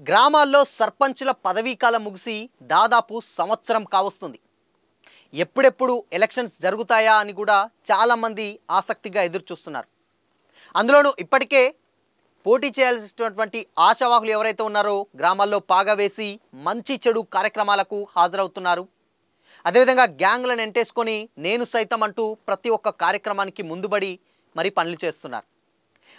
గ్రామాల్లో సర్పంచుల పదవీకాలం ముగిసి దాదాపు సంవత్సరం కావస్తుంది. ఎప్పుడెప్పుడు ఎలక్షన్స్ జరుగుతాయా అని కూడా చాలామంది ఆసక్తిగా ఎదురు చూస్తున్నారు. అందులోనూ ఇప్పటికే పోటీ చేయాల్సినటువంటి ఆశావాహులు ఎవరైతే ఉన్నారో గ్రామాల్లో పాగా వేసి మంచి చెడు కార్యక్రమాలకు హాజరవుతున్నారు. అదేవిధంగా గ్యాంగ్లను ఎంటేసుకొని నేను సైతం అంటూ ప్రతి ఒక్క కార్యక్రమానికి ముందుబడి మరి పనులు చేస్తున్నారు.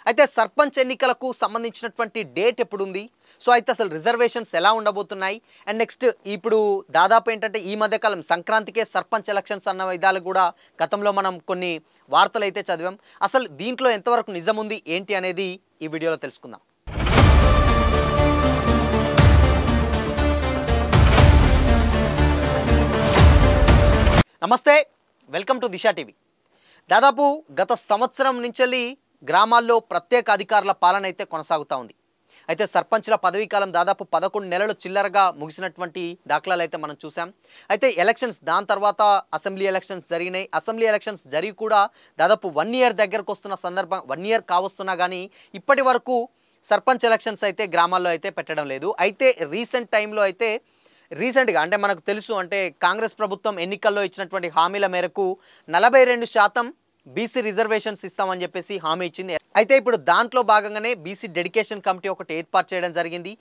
అయితే సర్పంచ్ ఎన్నికలకు సంబంధించినటువంటి డేట్ ఎప్పుడుంది, సో అయితే అసలు రిజర్వేషన్స్ ఎలా ఉండబోతున్నాయి, అండ్ నెక్స్ట్ ఇప్పుడు దాదాపు ఏంటంటే ఈ మధ్యకాలం సంక్రాంతికే సర్పంచ్ ఎలక్షన్స్ అన్న విధాలు కూడా గతంలో మనం కొన్ని వార్తలు అయితే చదివాం. అసలు దీంట్లో ఎంతవరకు నిజం ఉంది ఏంటి అనేది ఈ వీడియోలో తెలుసుకుందాం. నమస్తే, వెల్కమ్ టు దిశా టీవీ. దాదాపు గత సంవత్సరం నుంచి గ్రామాల్లో ప్రత్యేక అధికారుల పాలన అయితే కొనసాగుతూ ఉంది. అయితే సర్పంచుల పదవీకాలం దాదాపు 11 నెలలు చిల్లరగా ముగిసినటువంటి దాఖలాలు అయితే మనం చూసాం. అయితే ఎలక్షన్స్ దాని తర్వాత అసెంబ్లీ ఎలక్షన్స్ జరిగినాయి. అసెంబ్లీ ఎలక్షన్స్ జరిగి కూడా దాదాపు 1 ఇయర్ దగ్గరకు వస్తున్న సందర్భం, 1 ఇయర్ కావస్తున్నా కానీ ఇప్పటి వరకు సర్పంచ్ ఎలక్షన్స్ అయితే గ్రామాల్లో అయితే పెట్టడం లేదు. అయితే రీసెంట్ టైంలో అయితే రీసెంట్గా అంటే మనకు తెలుసు, అంటే కాంగ్రెస్ ప్రభుత్వం ఎన్నికల్లో ఇచ్చినటువంటి హామీల మేరకు 42% బీసీ రిజర్వేషన్స్ ఇస్తామని చెప్పేసి హామీ ఇచ్చింది. అయితే ఇప్పుడు దాంట్లో భాగంగానే బీసీ డెడికేషన్ కమిటీ ఒకటి ఏర్పాటు చేయడం జరిగింది.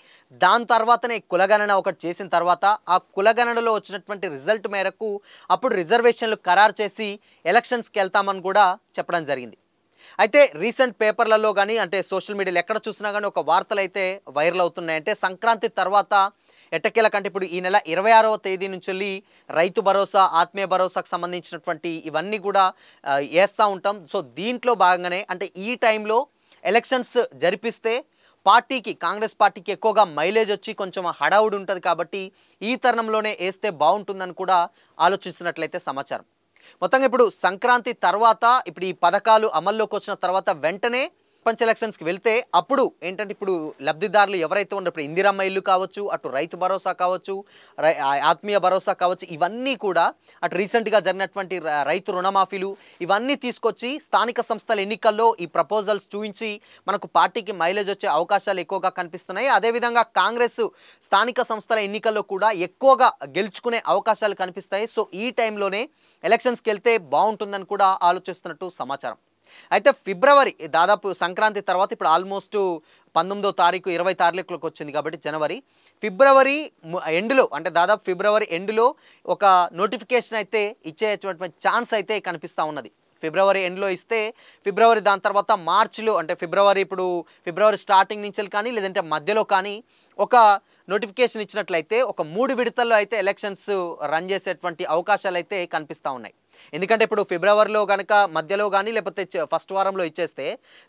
దాని తర్వాతనే కులగణన ఒకటి చేసిన తర్వాత ఆ కులగణనలో వచ్చినటువంటి రిజల్ట్ మేరకు అప్పుడు రిజర్వేషన్లు ఖరారు చేసి ఎలక్షన్స్కి వెళ్తామని కూడా చెప్పడం జరిగింది. అయితే రీసెంట్ పేపర్లలో కానీ అంటే సోషల్ మీడియాలో ఎక్కడ చూసినా కానీ ఒక వార్తలు అయితే వైరల్ అవుతున్నాయి. అంటే సంక్రాంతి తర్వాత ఎట్టకేల కంటే ఇప్పుడు ఈ నెల 26వ తేదీ నుంచి వెళ్ళి రైతు భరోసా, ఆత్మీయ భరోసాకు సంబంధించినటువంటి ఇవన్నీ కూడా వేస్తూ ఉంటాం. సో దీంట్లో భాగంగానే అంటే ఈ టైంలో ఎలక్షన్స్ జరిపిస్తే పార్టీకి, కాంగ్రెస్ పార్టీకి ఎక్కువగా మైలేజ్ వచ్చి కొంచెం హడావుడి ఉంటుంది కాబట్టి ఈ తరుణంలోనే వేస్తే బాగుంటుందని కూడా ఆలోచిస్తున్నట్లయితే సమాచారం. మొత్తంగా ఇప్పుడు సంక్రాంతి తర్వాత ఇప్పుడు ఈ పథకాలు అమల్లోకి వచ్చిన తర్వాత వెంటనే సర్పంచ్ ఎలక్షన్స్కి వెళ్తే అప్పుడు ఏంటంటే ఇప్పుడు లబ్ధిదారులు ఎవరైతే ఉన్నారో ఇప్పుడు ఇందిరమ్మ ఇల్లు కావచ్చు, అటు రైతు భరోసా కావచ్చు, ఆత్మీయ భరోసా కావచ్చు, ఇవన్నీ కూడా అటు రీసెంట్గా జరిగినటువంటి రైతు రుణమాఫీలు ఇవన్నీ తీసుకొచ్చి స్థానిక సంస్థల ఎన్నికల్లో ఈ ప్రపోజల్స్ చూపించి మనకు పార్టీకి మైలేజ్ వచ్చే అవకాశాలు ఎక్కువగా కనిపిస్తున్నాయి. అదేవిధంగా కాంగ్రెస్ స్థానిక సంస్థల ఎన్నికల్లో కూడా ఎక్కువగా గెలుచుకునే అవకాశాలు కనిపిస్తాయి. సో ఈ టైంలోనే ఎలక్షన్స్కి వెళ్తే బాగుంటుందని కూడా ఆలోచిస్తున్నట్టు సమాచారం. అయితే ఫిబ్రవరి దాదాపు సంక్రాంతి తర్వాత ఇప్పుడు ఆల్మోస్ట్ 19వ తారీఖు 20 తారీఖులకు వచ్చింది కాబట్టి ఫిబ్రవరి ఎండ్లో అంటే దాదాపు ఫిబ్రవరి ఎండ్లో ఒక నోటిఫికేషన్ అయితే ఇచ్చేటువంటి ఛాన్స్ అయితే కనిపిస్తూ ఉన్నది. ఫిబ్రవరి ఎండ్లో ఇస్తే ఫిబ్రవరి దాని తర్వాత మార్చిలో అంటే ఫిబ్రవరి స్టార్టింగ్ నుంచి కానీ లేదంటే మధ్యలో కానీ ఒక నోటిఫికేషన్ ఇచ్చినట్లయితే ఒక 3 విడతల్లో అయితే ఎలక్షన్స్ రన్ చేసేటువంటి అవకాశాలు అయితే కనిపిస్తూ ఉన్నాయి. ఎందుకంటే ఇప్పుడు ఫిబ్రవరిలో కనుక మధ్యలో కానీ లేకపోతే ఫస్ట్ వారంలో ఇచ్చేస్తే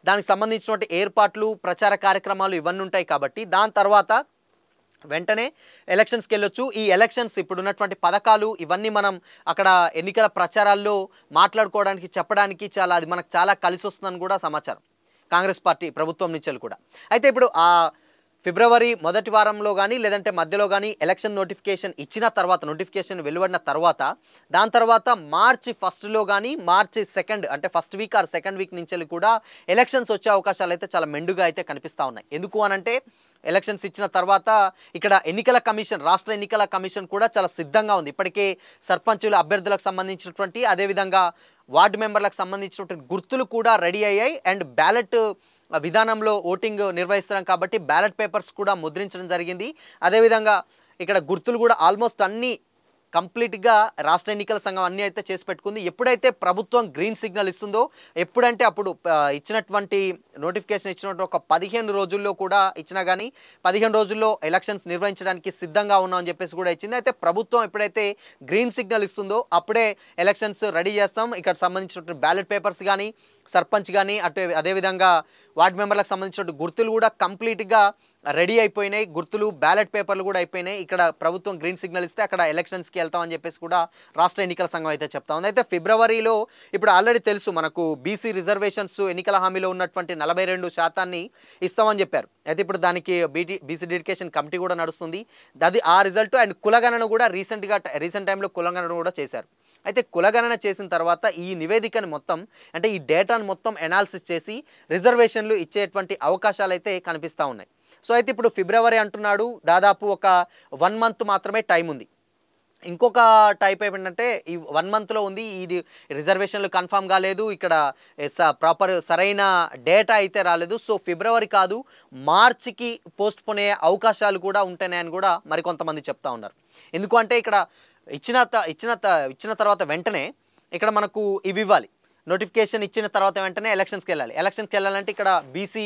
దానికి సంబంధించినటువంటి ఏర్పాట్లు, ప్రచార కార్యక్రమాలు ఇవన్నీ ఉంటాయి కాబట్టి దాని తర్వాత వెంటనే ఎలక్షన్స్కి వెళ్ళొచ్చు. ఈ ఎలక్షన్స్ ఇప్పుడున్నటువంటి పథకాలు ఇవన్నీ మనం అక్కడ ఎన్నికల ప్రచారాల్లో మాట్లాడుకోవడానికి, చెప్పడానికి అది మనకు చాలా కలిసి వస్తుందని కూడా సమాచారం కాంగ్రెస్ పార్టీ ప్రభుత్వం నుంచి కూడా. అయితే ఇప్పుడు ఆ ఫిబ్రవరి మొదటి వారంలో కానీ లేదంటే మధ్యలో కానీ ఎలక్షన్ నోటిఫికేషన్ ఇచ్చిన తర్వాత, నోటిఫికేషన్ వెలువడిన తర్వాత దాని తర్వాత మార్చి 1లో కానీ మార్చి 2 అంటే first week or second week నుంచి కూడా ఎలక్షన్స్ వచ్చే అవకాశాలు అయితే చాలా మెండుగా అయితే కనిపిస్తూ ఉన్నాయి. ఎందుకు అనంటే ఎలక్షన్స్ ఇచ్చిన తర్వాత ఇక్కడ ఎన్నికల కమిషన్, రాష్ట్ర ఎన్నికల కమిషన్ కూడా చాలా సిద్ధంగా ఉంది. ఇప్పటికే సర్పంచుల అభ్యర్థులకు సంబంధించినటువంటి అదేవిధంగా వార్డు మెంబర్లకు సంబంధించినటువంటి గుర్తులు కూడా రెడీ అయ్యాయి. అండ్ బ్యాలెట్ విధానంలో ఓటింగ్ నిర్వహిస్తున్నాం కాబట్టి బ్యాలెట్ పేపర్స్ కూడా ముద్రించడం జరిగింది. అదేవిధంగా ఇక్కడ గుర్తులు కూడా ఆల్మోస్ట్ అన్నీ కంప్లీట్గా రాష్ట్ర ఎన్నికల సంఘం అన్నీ అయితే చేసి పెట్టుకుంది. ఎప్పుడైతే ప్రభుత్వం గ్రీన్ సిగ్నల్ ఇస్తుందో ఎప్పుడంటే అప్పుడు ఇచ్చినటువంటి నోటిఫికేషన్ ఇచ్చినటువంటి ఒక 15 రోజుల్లో కూడా ఇచ్చినా కానీ 15 రోజుల్లో ఎలక్షన్స్ నిర్వహించడానికి సిద్ధంగా ఉన్నామని చెప్పేసి కూడా ఇచ్చింది. అయితే ప్రభుత్వం ఎప్పుడైతే గ్రీన్ సిగ్నల్ ఇస్తుందో అప్పుడే ఎలక్షన్స్ రెడీ చేస్తాం. ఇక్కడ సంబంధించినటువంటి బ్యాలెట్ పేపర్స్ కానీ, సర్పంచ్ కానీ అదేవిధంగా వార్డు మెంబర్లకు సంబంధించిన గుర్తులు కూడా కంప్లీట్గా రెడీ అయిపోయినాయి. గుర్తులు, బ్యాలెట్ పేపర్లు కూడా అయిపోయినాయి. ఇక్కడ ప్రభుత్వం గ్రీన్ సిగ్నల్ ఇస్తే అక్కడ ఎలక్షన్స్కి వెళ్తామని చెప్పేసి కూడా రాష్ట్ర ఎన్నికల సంఘం అయితే చెప్తా ఉంది. అయితే ఫిబ్రవరిలో ఇప్పుడు ఆల్రెడీ తెలుసు మనకు బీసీ రిజర్వేషన్స్ ఎన్నికల హామీలో ఉన్నటువంటి 42% ఇస్తామని చెప్పారు. అయితే ఇప్పుడు దానికి బీసీ డెడికేషన్ కమిటీ కూడా నడుస్తుంది. అది ఆ రిజల్ట్ అండ్ కులగణన కూడా రీసెంట్ టైంలో కులగణన కూడా చేశారు. అయితే కులగణన చేసిన తర్వాత ఈ నివేదికను మొత్తం అంటే ఈ డేటాను మొత్తం ఎనాలిసిస్ చేసి రిజర్వేషన్లు ఇచ్చేటువంటి అవకాశాలు అయితే కనిపిస్తూ ఉన్నాయి. సో అయితే ఇప్పుడు ఫిబ్రవరి అంటున్నాడు, దాదాపు ఒక 1 మంత్ మాత్రమే టైం ఉంది. ఇంకొక టైప్ ఏంటంటే ఈ 1 మంత్లో ఉంది, ఇది రిజర్వేషన్లు కన్ఫర్మ్ కాలేదు, ఇక్కడ ప్రాపర్ సరైన డేటా అయితే రాలేదు. సో ఫిబ్రవరి కాదు, మార్చికి పోస్ట్ పోన్ అయ్యే అవకాశాలు కూడా ఉంటున్నాయని కూడా మరికొంతమంది చెప్తా ఉన్నారు. ఎందుకు అంటే ఇక్కడ ఇచ్చిన తర్వాత వెంటనే ఇక్కడ మనకు ఇవి ఇవ్వాలి, నోటిఫికేషన్ ఇచ్చిన తర్వాత వెంటనే ఎలక్షన్స్కి వెళ్ళాలంటే ఇక్కడ బీసీ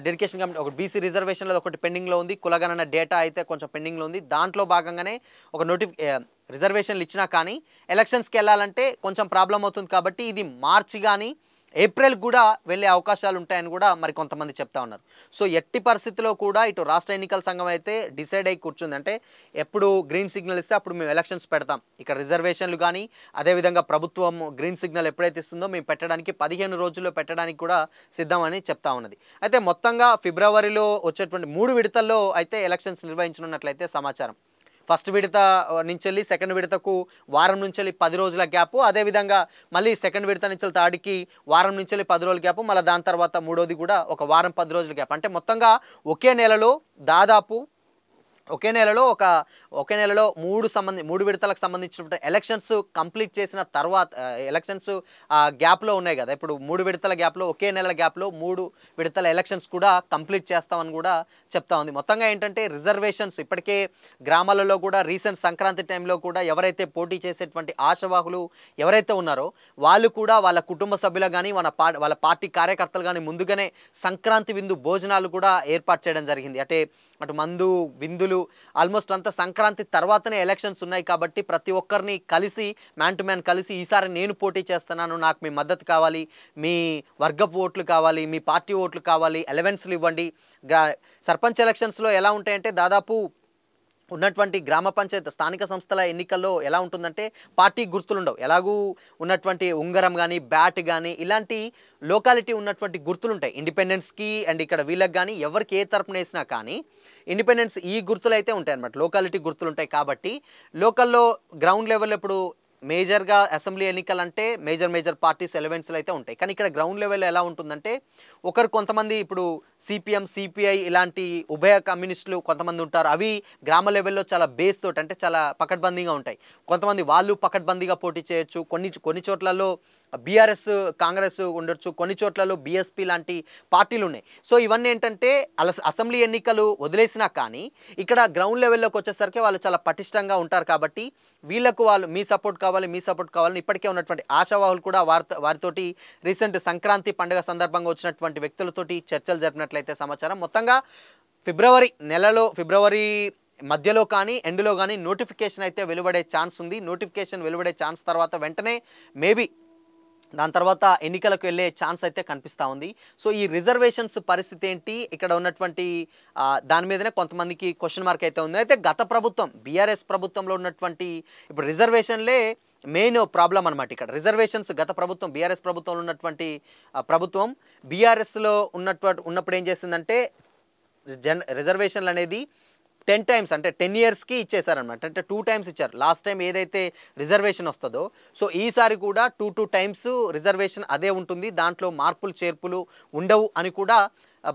డెడికేషన్ కమిటీ ఒకటి, బీసీ రిజర్వేషన్లో ఒకటి పెండింగ్లో ఉంది, కులగణన డేటా అయితే కొంచెం పెండింగ్లో ఉంది. దాంట్లో భాగంగానే ఒక రిజర్వేషన్లు ఇచ్చినా కానీ ఎలక్షన్స్కి వెళ్ళాలంటే కొంచెం ప్రాబ్లం అవుతుంది. కాబట్టి ఇది మార్చి కానీ ఏప్రిల్ కూడా వెళ్ళే అవకాశాలు ఉంటాయని కూడా మరి కొంతమంది చెప్తా ఉన్నారు. సో ఎట్టి పరిస్థితిలో కూడా ఇటు రాష్ట్ర ఎన్నికల సంఘం అయితే డిసైడ్ అయ్యి కూర్చుంది, అంటే ఎప్పుడు గ్రీన్ సిగ్నల్ ఇస్తే అప్పుడు మేము ఎలక్షన్స్ పెడతాం, ఇక్కడ రిజర్వేషన్లు కానీ అదేవిధంగా ప్రభుత్వం గ్రీన్ సిగ్నల్ ఎప్పుడైతే ఇస్తుందో మేము పెట్టడానికి 15 రోజుల్లో పెట్టడానికి కూడా సిద్ధమని చెప్తా ఉన్నది. అయితే మొత్తంగా ఫిబ్రవరిలో వచ్చేటువంటి 3 విడతల్లో అయితే ఎలక్షన్స్ నిర్వహించనున్నట్లయితే సమాచారం. ఫస్ట్ విడత నుంచి వెళ్ళి సెకండ్ విడతకు వారం నుంచి వెళ్ళి 10 రోజుల గ్యాప్, అదేవిధంగా మళ్ళీ సెకండ్ విడత నుంచి థర్డ్కి వారం నుంచి వెళ్ళి 10 రోజుల గ్యాప్, మళ్ళీ దాని తర్వాత మూడోది కూడా ఒక వారం 10 రోజుల గ్యాప్. అంటే మొత్తంగా ఒకే నెలలో దాదాపు ఒకే నెలలో 3 విడతలకు సంబంధించిన ఎలక్షన్స్ కంప్లీట్ చేసిన తర్వాత ఎలక్షన్స్ గ్యాప్లో ఉన్నాయి కదా, ఇప్పుడు 3 విడతల గ్యాప్లో ఒకే నెల గ్యాప్లో 3 విడతల ఎలక్షన్స్ కూడా కంప్లీట్ చేస్తామని కూడా చెప్తా ఉంది. మొత్తంగా ఏంటంటే రిజర్వేషన్స్ ఇప్పటికే గ్రామాలలో కూడా రీసెంట్ సంక్రాంతి టైంలో కూడా ఎవరైతే పోటీ చేసేటువంటి ఆశావాహులు ఎవరైతే ఉన్నారో వాళ్ళు కూడా వాళ్ళ కుటుంబ సభ్యులు కానీ వాళ్ళ పార్టీ కార్యకర్తలు కానీ ముందుగానే సంక్రాంతి విందు భోజనాలు కూడా ఏర్పాటు చేయడం జరిగింది. అటు మందు విందులు ఆల్మోస్ట్ అంతా సంక్రాంతి తర్వాతనే ఎలక్షన్స్ ఉన్నాయి కాబట్టి ప్రతి ఒక్కరిని కలిసి మ్యాన్ టు మ్యాన్ కలిసి ఈసారి నేను పోటీ చేస్తున్నాను, నాకు మీ మద్దతు కావాలి, మీ వర్గపు ఓట్లు కావాలి, మీ పార్టీ ఓట్లు కావాలి, అలవెన్స్లు ఇవ్వండి. సర్పంచ్ ఎలక్షన్స్లో ఎలా ఉంటాయంటే దాదాపు ఉన్నటువంటి గ్రామ పంచాయతీ స్థానిక సంస్థల ఎన్నికల్లో ఎలా ఉంటుందంటే పార్టీ గుర్తులు ఉండవు, ఎలాగూ ఉన్నటువంటి ఉంగరం కానీ బ్యాట్ కానీ ఇలాంటి లోకాలిటీ ఉన్నటువంటి గుర్తులు ఉంటాయి ఇండిపెండెన్స్కి. అండ్ ఇక్కడ వీళ్ళకి కానీ ఎవరికి ఏ తరపున వేసినా కానీ ఇండిపెండెన్స్ ఈ గుర్తులు అయితే ఉంటాయి అన్నమాట, లోకాలిటీ గుర్తులు ఉంటాయి. కాబట్టి లోకల్లో గ్రౌండ్ లెవెల్ ఇప్పుడు మేజర్గా అసెంబ్లీ ఎన్నికలు అంటే మేజర్ పార్టీస్ ఎలవెన్స్లు అయితే ఉంటాయి. కానీ ఇక్కడ గ్రౌండ్ లెవెల్లో ఎలా ఉంటుందంటే కొంతమంది ఇప్పుడు సిపిఎం సిపిఐ ఇలాంటి ఉభయ కమ్యూనిస్టులు కొంతమంది ఉంటారు, అవి గ్రామ లెవెల్లో చాలా బేస్ తోటి అంటే చాలా పకడ్బందీగా ఉంటాయి. కొంతమంది వాళ్ళు పకడ్బందీగా పోటీ చేయొచ్చు, కొన్ని చోట్లలో బీఆర్ఎస్ కాంగ్రెస్ ఉండొచ్చు, కొన్ని చోట్లలో బీఎస్పీ లాంటి పార్టీలు ఉన్నాయి. సో ఇవన్నీ ఏంటంటే అసెంబ్లీ ఎన్నికలు వదిలేసినా కానీ ఇక్కడ గ్రౌండ్ లెవెల్లోకి వచ్చేసరికి వాళ్ళు చాలా పటిష్టంగా ఉంటారు. కాబట్టి వీళ్ళకు వాళ్ళు మీ సపోర్ట్ కావాలని ఇప్పటికే ఉన్నటువంటి ఆశావాహులు కూడా వారితోటి రీసెంట్ సంక్రాంతి పండుగ సందర్భంగా వచ్చినటువంటి వ్యక్తులతోటి చర్చలు జరిపినట్లయితే సమాచారం. మొత్తంగా ఫిబ్రవరి మధ్యలో కానీ ఎండ్లో కానీ నోటిఫికేషన్ అయితే వెలువడే ఛాన్స్ ఉంది. నోటిఫికేషన్ వెలువడే ఛాన్స్ తర్వాత వెంటనే మేబీ దాని తర్వాత ఎన్నికలకు వెళ్ళే ఛాన్స్ అయితే కనిపిస్తూ ఉంది. సో ఈ రిజర్వేషన్స్ పరిస్థితి ఏంటి, ఇక్కడ ఉన్నటువంటి దాని మీదనే కొంతమందికి క్వశ్చన్ మార్క్ అయితే ఉంది. అయితే గత ప్రభుత్వం బీఆర్ఎస్ ప్రభుత్వంలో ఉన్నటువంటి ఇప్పుడు రిజర్వేషన్లే మెయిన్ ప్రాబ్లం అనమాట. ఇక్కడ రిజర్వేషన్స్ గత ప్రభుత్వం బీఆర్ఎస్ ప్రభుత్వంలో ఉన్నటువంటి ప్రభుత్వం బీఆర్ఎస్లో ఉన్నప్పుడు ఏం చేసిందంటే రిజర్వేషన్లు అనేది 10 times అంటే 10 yearsకి ఇచ్చేసారనమాట. అంటే 2 times ఇచ్చారు. లాస్ట్ టైం ఏదైతే రిజర్వేషన్ వస్తుందో సో ఈసారి కూడా 2 times రిజర్వేషన్ అదే ఉంటుంది, దాంట్లో మార్పులు చేర్పులు ఉండవు అని కూడా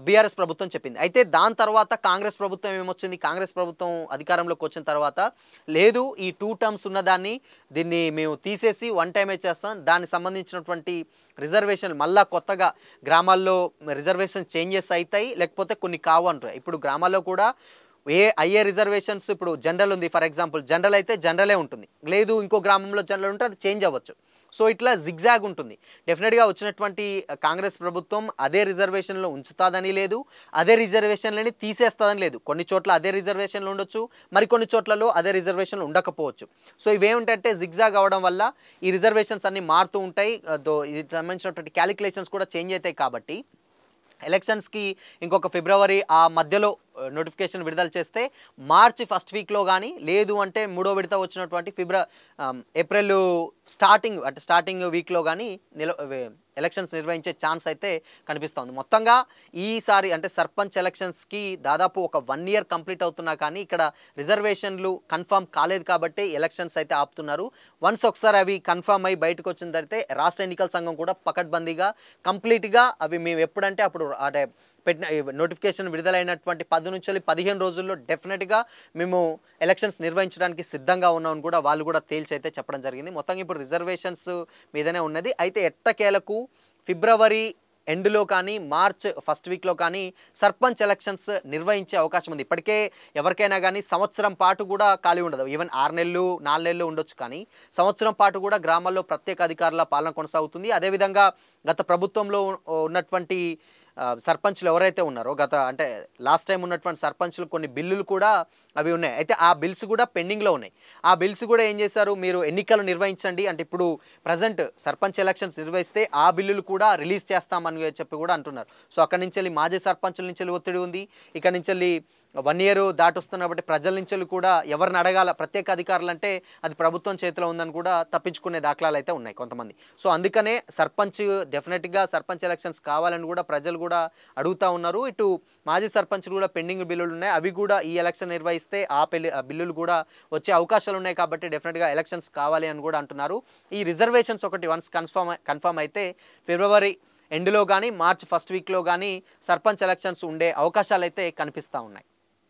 బీఆర్ఎస్ ప్రభుత్వం చెప్పింది. అయితే దాని తర్వాత కాంగ్రెస్ ప్రభుత్వం ఏమొచ్చింది, కాంగ్రెస్ ప్రభుత్వం అధికారంలోకి వచ్చిన తర్వాత లేదు ఈ 2 terms దీన్ని మేము తీసేసి 1 time చేస్తాం, దానికి సంబంధించినటువంటి రిజర్వేషన్ మళ్ళీ కొత్తగా గ్రామాల్లో రిజర్వేషన్ చేంజెస్ అవుతాయి, లేకపోతే కొన్ని కావు అంటారు. ఇప్పుడు గ్రామాల్లో కూడా అయ్యే రిజర్వేషన్స్ ఇప్పుడు జనరల్ ఉంది, ఫర్ ఎగ్జాంపుల్ జనరల్ అయితే జనరలే ఉంటుంది, లేదు ఇంకో గ్రామంలో జనరల్ ఉంటే అది చేంజ్ అవ్వచ్చు. సో ఇట్లా జిగ్జాగ్ ఉంటుంది. డెఫినెట్గా వచ్చినటువంటి కాంగ్రెస్ ప్రభుత్వం అదే రిజర్వేషన్లో ఉంచుతుందని లేదు, అదే రిజర్వేషన్లని తీసేస్తుందని లేదు. కొన్ని చోట్ల అదే రిజర్వేషన్లు ఉండొచ్చు, మరికొన్ని చోట్లలో అదే రిజర్వేషన్లు ఉండకపోవచ్చు. సో ఇవేమిటంటే జిగ్జాగ్ అవ్వడం వల్ల ఈ రిజర్వేషన్స్ అన్నీ మారుతూ ఉంటాయి, ఇది సంబంధించినటువంటి క్యాలిక్యులేషన్స్ కూడా చేంజ్ అవుతాయి. కాబట్టి ఎలక్షన్స్కి ఇంకొక ఫిబ్రవరి ఆ మధ్యలో నోటిఫికేషన్ విడుదల చేస్తే మార్చి ఫస్ట్ వీక్లో కానీ లేదు అంటే మూడో విడత వచ్చినటువంటి ఏప్రిల్ స్టార్టింగ్ వీక్లో కానీ ఎలక్షన్స్ నిర్వహించే ఛాన్స్ అయితే కనిపిస్తుంది. మొత్తంగా ఈసారి అంటే సర్పంచ్ ఎలక్షన్స్కి దాదాపు ఒక 1 year కంప్లీట్ అవుతున్నా కానీ ఇక్కడ రిజర్వేషన్లు కన్ఫర్మ్ కాలేదు కాబట్టి ఎలక్షన్స్ అయితే ఆపుతున్నారు. వన్స్ ఒకసారి అవి కన్ఫర్మ్ అయ్యి బయటకు వచ్చిన తర్వాత రాష్ట్ర ఎన్నికల సంఘం కూడా పకడ్బందీగా కంప్లీట్గా అవి మేము ఎప్పుడంటే అప్పుడు అంటే పెట్టిన నోటిఫికేషన్ విడుదలైనటువంటి 10 నుంచి 15 రోజుల్లో డెఫినెట్గా మేము ఎలక్షన్స్ నిర్వహించడానికి సిద్ధంగా ఉన్నామని కూడా వాళ్ళు కూడా తేల్చైతే చెప్పడం జరిగింది. మొత్తంగా ఇప్పుడు రిజర్వేషన్స్ మీదనే ఉన్నది. అయితే ఎట్టకేలకు ఫిబ్రవరి ఎండ్లో కానీ మార్చ్ ఫస్ట్ వీక్లో కానీ సర్పంచ్ ఎలక్షన్స్ నిర్వహించే అవకాశం ఉంది. ఇప్పటికే ఎవరికైనా కానీ సంవత్సరం పాటు కూడా ఖాళీ ఉండదు. ఈవెన్ 6 నెలలు 4 నెలలు ఉండొచ్చు, కానీ సంవత్సరం పాటు కూడా గ్రామాల్లో ప్రత్యేక అధికారుల పాలన కొనసాగుతుంది. అదేవిధంగా గత ప్రభుత్వంలో ఉన్నటువంటి సర్పంచ్లు ఎవరైతే ఉన్నారో అంటే లాస్ట్ టైం ఉన్నటువంటి సర్పంచ్లు కొన్ని బిల్లులు కూడా అవి ఉన్నాయి. అయితే ఆ బిల్స్ కూడా పెండింగ్లో ఉన్నాయి. ఆ బిల్స్ కూడా ఏం చేశారు, మీరు ఎన్నికలు నిర్వహించండి అంటే ఇప్పుడు ప్రజెంట్ సర్పంచ్ ఎలక్షన్స్ నిర్వహిస్తే ఆ బిల్లులు కూడా రిలీజ్ చేస్తామని చెప్పి కూడా అంటున్నారు. సో అక్కడి నుంచి వెళ్ళి మాజీ సర్పంచుల నుంచి ఒత్తిడి ఉంది. ఇక్కడ నుంచి వెళ్ళి 1 ఇయర్ దాటొస్తున్న కాబట్టి ప్రజల నుంచి కూడా ఎవరిని అడగాల, ప్రత్యేక అధికారులు అంటే అది ప్రభుత్వం చేతిలో ఉందని కూడా తప్పించుకునే దాఖలాలు అయితే ఉన్నాయి కొంతమంది. సో అందుకనే సర్పంచ్ డెఫినెట్గా సర్పంచ్ ఎలక్షన్స్ కావాలని కూడా ప్రజలు కూడా అడుగుతూ ఉన్నారు. ఇటు మాజీ సర్పంచ్లు కూడా పెండింగ్ బిల్లులు ఉన్నాయి, అవి కూడా ఈ ఎలక్షన్ నిర్వహిస్తే ఆ బిల్లులు కూడా వచ్చే అవకాశాలు ఉన్నాయి. కాబట్టి డెఫినెట్గా ఎలక్షన్స్ కావాలి అని కూడా అంటున్నారు. ఈ రిజర్వేషన్స్ ఒకటి వన్స్ కన్ఫర్మ్ అయితే ఫిబ్రవరి ఎండ్లో కానీ మార్చ్ ఫస్ట్ వీక్లో కానీ సర్పంచ్ ఎలక్షన్స్ ఉండే అవకాశాలు అయితే కనిపిస్తూ ఉన్నాయి.